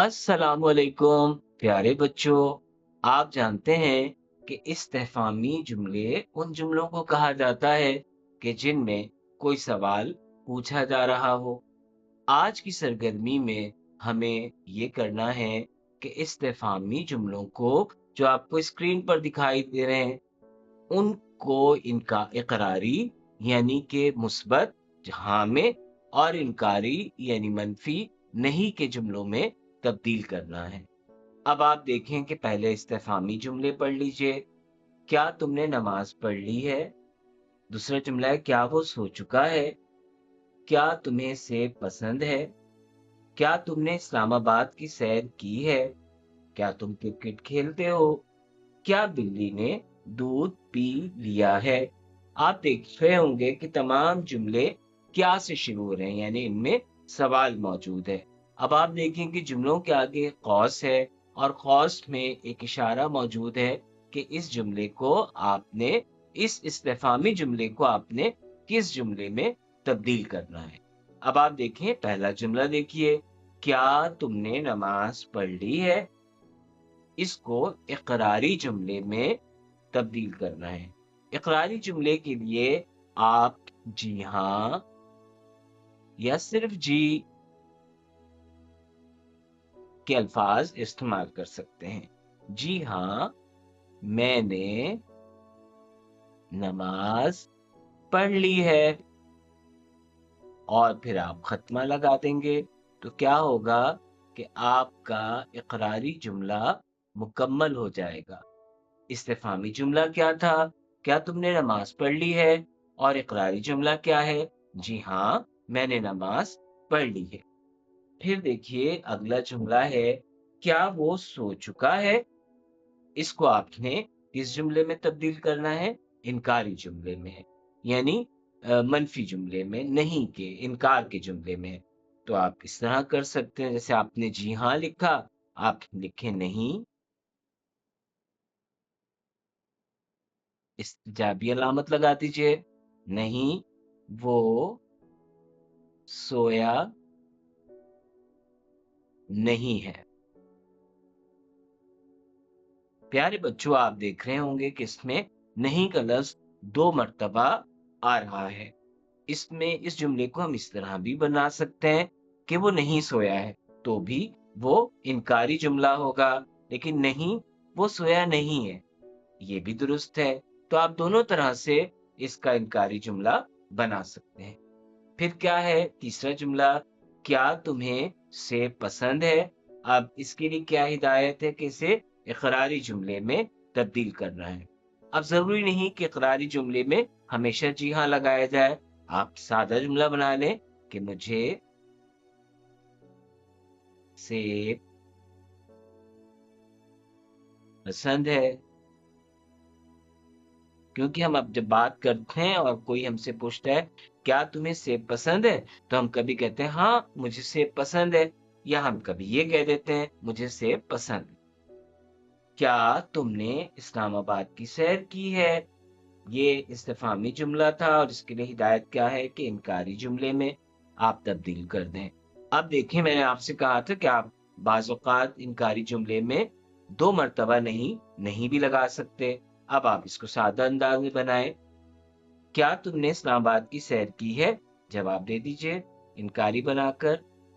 السلام علیکم پیارے بچوں، آپ جانتے ہیں کہ استفہامی جملے ان جملوں کو کہا جاتا ہے کہ جن میں کوئی سوال پوچھا جا رہا ہو۔ آج کی سرگرمی میں ہمیں یہ کرنا ہے کہ استفہامی جملوں کو جو آپ کو اسکرین پر دکھائی دے رہے ہیں ان کو ان کا اقراری یعنی کہ مثبت ہاں میں اور انکاری یعنی منفی نہیں کے جملوں میں تبدیل کرنا ہے۔ اب آپ دیکھیں کہ پہلے استفہامی جملے پڑھ لیجئے۔ کیا تم نے نماز پڑھ لی ہے؟ دوسرا جملہ ہے کیا وہ سو چکا ہے؟ کیا تمہیں سیب پسند ہے؟ کیا تم نے اسلام آباد کی سیر کی ہے؟ کیا تم کرکٹ کھیلتے ہو؟ کیا بلی نے دودھ پی لیا ہے؟ آپ دیکھ رہے ہوں گے کہ تمام جملے کیا سے شروع ہو رہے ہیں، یعنی ان میں سوال موجود ہے۔ اب آپ دیکھیں کہ جملوں کے آگے قوس ہے اور قوس میں ایک اشارہ موجود ہے کہ اس جملے کو آپ نے اس استفہامی جملے کو آپ نے کس جملے میں تبدیل کرنا ہے۔ اب آپ دیکھیں پہلا جملہ دیکھیے، کیا تم نے نماز پڑھ لی ہے؟ اس کو اقراری جملے میں تبدیل کرنا ہے۔ اقراری جملے کے لیے آپ جی ہاں یا صرف جی کے الفاظ استعمال کر سکتے ہیں۔ جی ہاں، میں نے نماز پڑھ لی ہے، اور پھر آپ ختمہ لگا دیں گے تو کیا ہوگا کہ آپ کا اقراری جملہ مکمل ہو جائے گا۔ استفہامی جملہ کیا تھا؟ کیا تم نے نماز پڑھ لی ہے؟ اور اقراری جملہ کیا ہے؟ جی ہاں، میں نے نماز پڑھ لی ہے۔ پھر دیکھیے اگلا جملہ ہے، کیا وہ سو چکا ہے؟ اس کو آپ نے کس جملے میں تبدیل کرنا ہے؟ انکاری جملے میں، یعنی منفی جملے میں، نہیں کے انکار کے جملے میں۔ تو آپ اس طرح کر سکتے ہیں، جیسے آپ نے جی ہاں لکھا، آپ لکھیں نہیں، استجابی علامت لگا دیجئے، نہیں وہ سویا نہیں ہے۔ پیارے بچوں، آپ دیکھ رہے ہوں گے کہ اس میں نہیں کا لفظ 2 مرتبہ آ رہا ہے۔ اس جملے کو ہم اس طرح بھی بنا سکتے ہیں کہ وہ نہیں سویا ہے، تو بھی وہ انکاری جملہ ہوگا، لیکن نہیں وہ سویا نہیں ہے، یہ بھی درست ہے۔ تو آپ دونوں طرح سے اس کا انکاری جملہ بنا سکتے ہیں۔ پھر کیا ہے تیسرا جملہ، کیا تمہیں سیب پسند ہے؟ اب اس کے لیے کیا ہدایت ہے کہ اسے اقراری جملے میں تبدیل کرنا ہے۔ اب ضروری نہیں کہ اقراری جملے میں ہمیشہ جی ہاں لگایا جائے، آپ سادہ جملہ بنا لیں کہ مجھے سیب پسند ہے۔ کیونکہ ہم اب جب بات کرتے ہیں اور کوئی ہم سے پوچھتا ہے کیا تمہیں سیب پسند ہے، تو ہم کبھی کہتے ہیں ہاں مجھے سیب پسند ہے، یا ہم کبھی یہ کہہ دیتے ہیں مجھے سیب پسند ہے۔ کیا تم نے اسلام آباد کی سیر کی ہے؟ یہ استفہامی جملہ تھا اور اس کے لیے ہدایت کیا ہے کہ انکاری جملے میں آپ تبدیل کر دیں۔ اب دیکھیں میں نے آپ سے کہا تھا کہ آپ بعض اوقات انکاری جملے میں 2 مرتبہ نہیں بھی لگا سکتے۔ اب آپ اس کو سادہ انداز میں بنائیں، کیا تم نے اسلام آباد کی سیر کی ہے؟ جواب دے دیجئے انکاری بنا کر،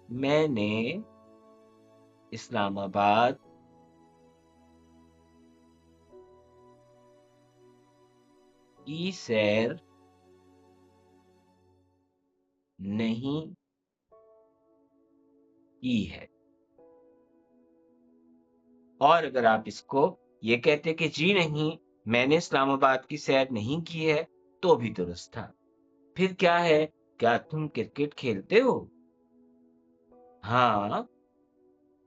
میں نے اسلام آباد کی سیر نہیں کی ہے۔ اور اگر آپ اس کو یہ کہتے کہ جی نہیں میں نے اسلام آباد کی سیر نہیں کی ہے تو بھی درست تھا۔ پھر کیا ہے، کیا تم کرکٹ کھیلتے ہو؟ ہاں،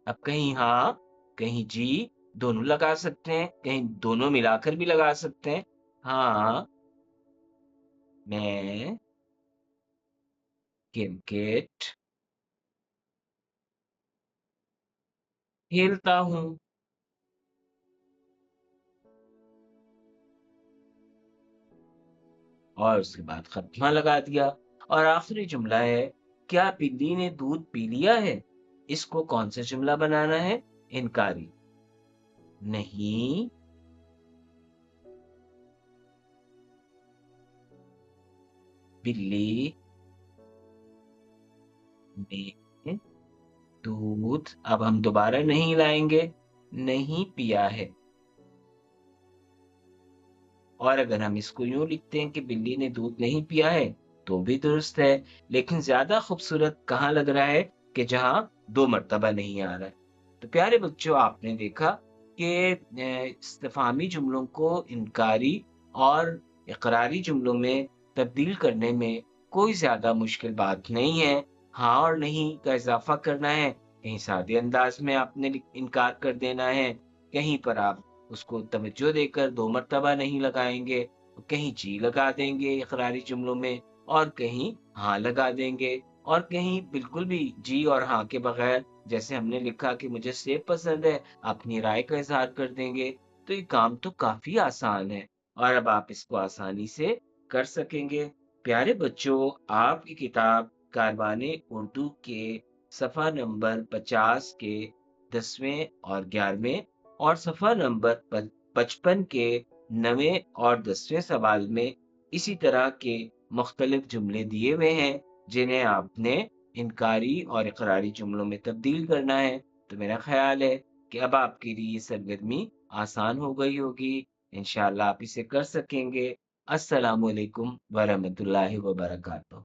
اب کہیں ہاں کہیں جی دونوں لگا سکتے ہیں، کہیں دونوں ملا کر بھی لگا سکتے ہیں۔ ہاں میں کرکٹ کھیلتا ہوں۔ اور اس کے بعد ختمہ لگا دیا۔ اور آخری جملہ ہے، کیا بلی نے دودھ پی لیا ہے؟ اس کو کون سا جملہ بنانا ہے؟ انکاری۔ نہیں بلی نے دودھ، اب ہم دوبارہ نہیں لائیں گے، نہیں پیا ہے۔ اور اگر ہم اس کو یوں لکھتے ہیں کہ بلی نے دودھ نہیں پیا ہے تو بھی درست ہے، لیکن زیادہ خوبصورت کہاں لگ رہا ہے کہ جہاں 2 مرتبہ نہیں آ رہا ہے۔ تو پیارے بچوں، آپ نے دیکھا کہ استفہامی جملوں کو انکاری اور اقراری جملوں میں تبدیل کرنے میں کوئی زیادہ مشکل بات نہیں ہے۔ ہاں اور نہیں کا اضافہ کرنا ہے، کہیں سادے انداز میں آپ نے انکار کر دینا ہے، کہیں پر آپ اس کو توجہ دے کر 2 مرتبہ نہیں لگائیں گے، کہیں جی لگا دیں گے اقراری جملوں میں، اور کہیں ہاں لگا دیں گے، اور کہیں بالکل بھی جی اور ہاں کے بغیر، جیسے ہم نے لکھا کہ مجھے سیب پسند ہے، اپنی رائے کا اظہار کر دیں گے۔ تو یہ کام تو کافی آسان ہے، اور اب آپ اس کو آسانی سے کر سکیں گے۔ پیارے بچوں، آپ کی کتاب کاروان اردو کے صفحہ نمبر 50 کے 10ویں اور 11ویں اور صفحہ نمبر 55 کے 9ویں اور 10ویں سوال میں اسی طرح کے مختلف جملے دیے ہوئے ہیں، جنہیں آپ نے انکاری اور اقراری جملوں میں تبدیل کرنا ہے۔ تو میرا خیال ہے کہ اب آپ کے لیے یہ سرگرمی آسان ہو گئی ہوگی، انشاءاللہ آپ اسے کر سکیں گے۔ السلام علیکم ورحمۃ اللہ وبرکاتہ۔